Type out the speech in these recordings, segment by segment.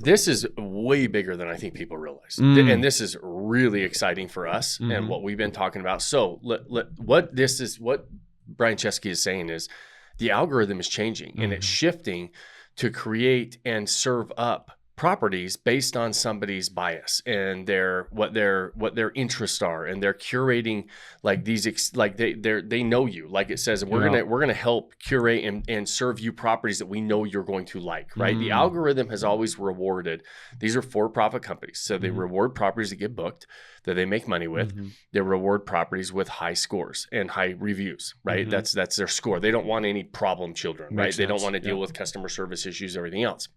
this is way bigger than I think people realize. And this is really exciting for us and what we've been talking about. So what Brian Chesky is saying is the algorithm is changing and it's shifting to create and serve up properties based on somebody's bias and what their interests are, and they're curating like these they know you, like it says, we're gonna help curate and serve you properties that we know you're going to like, right? The algorithm has always rewarded, these are for-profit companies, so they reward properties that get booked, that they make money with. They reward properties with high scores and high reviews, right? That's their score. They don't want any problem children, right? They don't want to deal with customer service issues, everything else.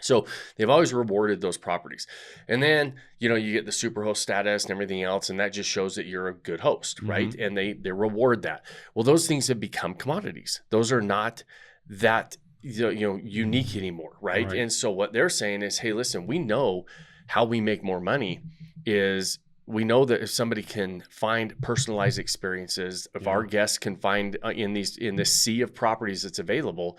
So they've always rewarded those properties. And then, you get the super host status and everything else, and that just shows that you're a good host, right? And they reward that. Well, those things have become commodities. Those are not that, unique anymore, right? And so what they're saying is, hey, listen, we know how we make more money is we know that if somebody can find personalized experiences, if our guests can find in this sea of properties that's available,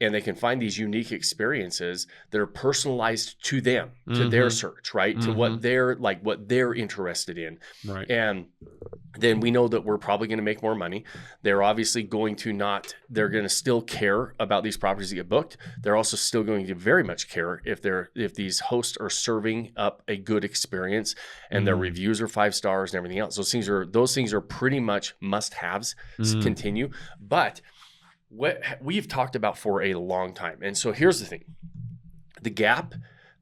and they can find these unique experiences that are personalized to them, to their search, right? To what they're interested in. And then we know that we're probably going to make more money. They're obviously they're going to still care about these properties that get booked. They're also still going to very much care if these hosts are serving up a good experience and their reviews are 5 stars and everything else. Those things are pretty much must-haves to continue. But what we've talked about for a long time. And so here's the thing.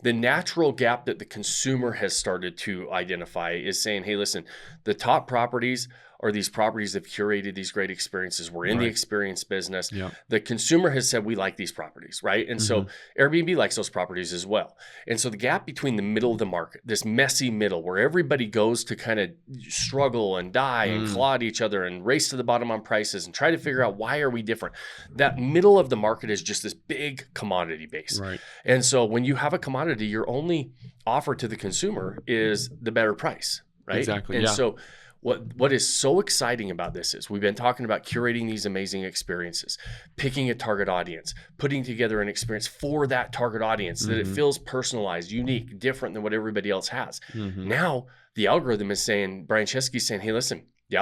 The natural gap that the consumer has started to identify is saying, hey, listen, the top properties are these properties that have curated these great experiences. We're in the experience business. The consumer has said, we like these properties, right? And so Airbnb likes those properties as well. And so the gap between the middle of the market, this messy middle where everybody goes to kind of struggle and die and claw at each other and race to the bottom on prices and try to figure out why are we different. That middle of the market is just this big commodity base. And so when you have a commodity, your only offer to the consumer is the better price, right? Exactly. And so what is so exciting about this is we've been talking about curating these amazing experiences, picking a target audience, putting together an experience for that target audience that it feels personalized, unique, different than what everybody else has. Now the algorithm is saying, Brian Chesky's saying, hey, listen, the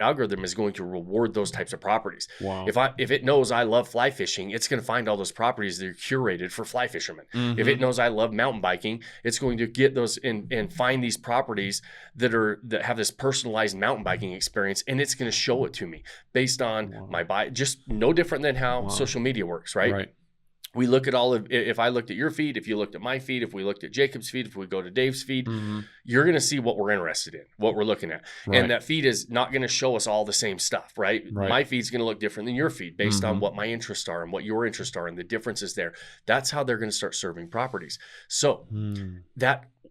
algorithm is going to reward those types of properties. If it knows I love fly fishing, it's going to find all those properties that are curated for fly fishermen. If it knows I love mountain biking, it's going to get those and find these properties that have this personalized mountain biking experience, and it's going to show it to me based on my buy. Just no different than how social media works, right? We look at if I looked at your feed, if you looked at my feed, if we looked at Jacob's feed, if we go to Dave's feed, you're going to see what we're interested in, what we're looking at. And that feed is not going to show us all the same stuff, right? My feed's going to look different than your feed based on what my interests are and what your interests are and the differences there. That's how they're going to start serving properties. So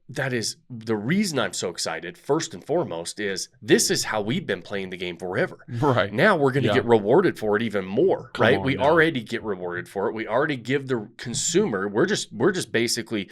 that is the reason I'm so excited. First and foremost is this is how we've been playing the game forever. Now we're going to get rewarded for it even more, right? We already get rewarded for it. We already give the consumer, we're just basically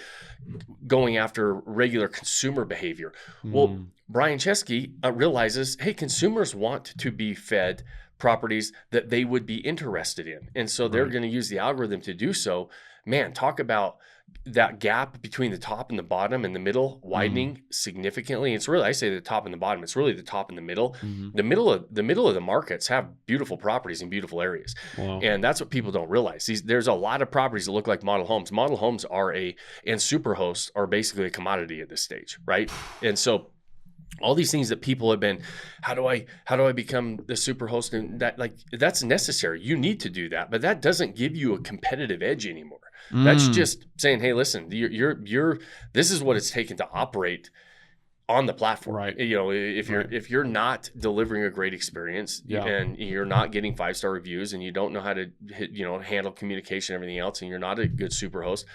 going after regular consumer behavior. Well, Brian Chesky realizes, hey, consumers want to be fed properties that they would be interested in. And so they're going to use the algorithm to do so. Man, talk about that gap between the top and the bottom and the middle widening significantly. It's really, I say the top and the bottom, it's really the top and the middle. The middle of the markets have beautiful properties in beautiful areas. And that's what people don't realize. There's a lot of properties that look like model homes. Model homes and super hosts are basically a commodity at this stage, right? And so all these things that people have been, how do I become the super host? And that's necessary. You need to do that, but that doesn't give you a competitive edge anymore. That's just saying, hey, listen, this is what it's taken to operate on the platform. If you're not delivering a great experience and you're not getting 5-star reviews and you don't know how to handle communication and everything else, and you're not a good super host,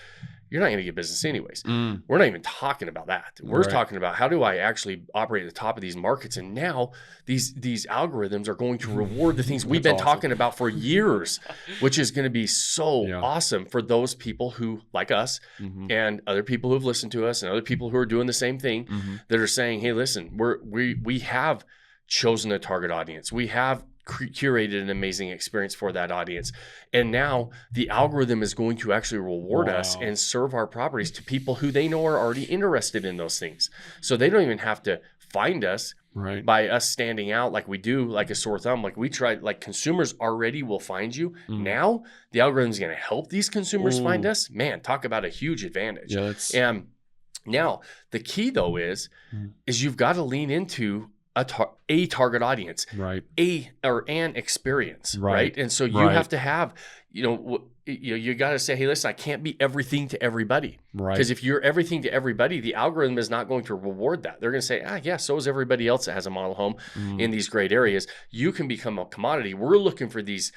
you're not going to get business anyways. We're not even talking about that. We're talking about how do I actually operate at the top of these markets? And now these algorithms are going to reward the things we've been talking about for years, which is going to be so awesome for those people who, like us, and other people who've listened to us and other people who are doing the same thing that are saying, hey, listen, we have chosen a target audience. We have curated an amazing experience for that audience. And now the algorithm is going to actually reward us and serve our properties to people who they know are already interested in those things. So they don't even have to find us by us standing out like we do, like a sore thumb. Like we try, like consumers already will find you. Now the algorithm is going to help these consumers find us. Man, talk about a huge advantage. And now the key though is you've got to lean into a target audience, an experience, right? And so you have to have, you got to say, hey, listen, I can't be everything to everybody, because if you're everything to everybody, the algorithm is not going to reward that. They're going to say, yeah, so is everybody else that has a model home in these great areas. You can become a commodity. We're looking for these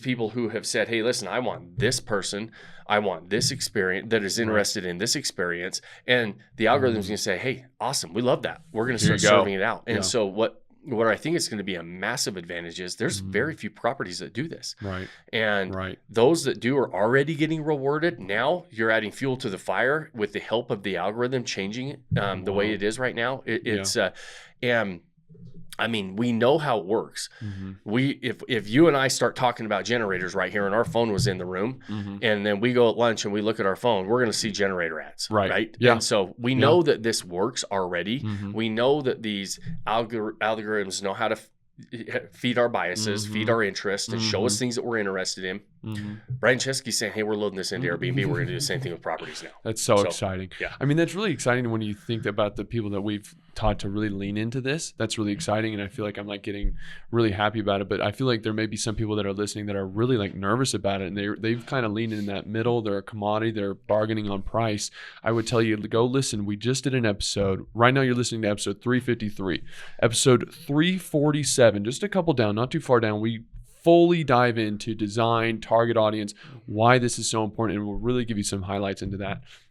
people who have said, hey, listen, I want this person, I want this experience that is interested in this experience. And the algorithm is going to say, hey, awesome, we love that. We're going to start serving it out. And so what I think is going to be a massive advantage is there's very few properties that do this. And those that do are already getting rewarded. Now you're adding fuel to the fire with the help of the algorithm changing it the way it is right now. And I mean, we know how it works. If you and I start talking about generators right here and our phone was in the room, and then we go at lunch and we look at our phone, we're going to see generator ads, right? And so we know that this works already. We know that these algorithms know how to feed our biases, feed our interests, and show us things that we're interested in. Brian Chesky's saying, hey, we're loading this into Airbnb. We're going to do the same thing with properties now. That's so exciting. Yeah. I mean, that's really exciting when you think about the people that we've taught to really lean into this. That's really exciting. And I feel like I'm like getting really happy about it. But I feel like there may be some people that are listening that are really like nervous about it. And they've kind of leaned in that middle. They're a commodity. They're bargaining on price. I would tell you to go listen. We just did an episode. Right now you're listening to episode 353. Episode 347, just a couple down, not too far down. We fully dive into design, target audience, why this is so important, and we'll really give you some highlights into that.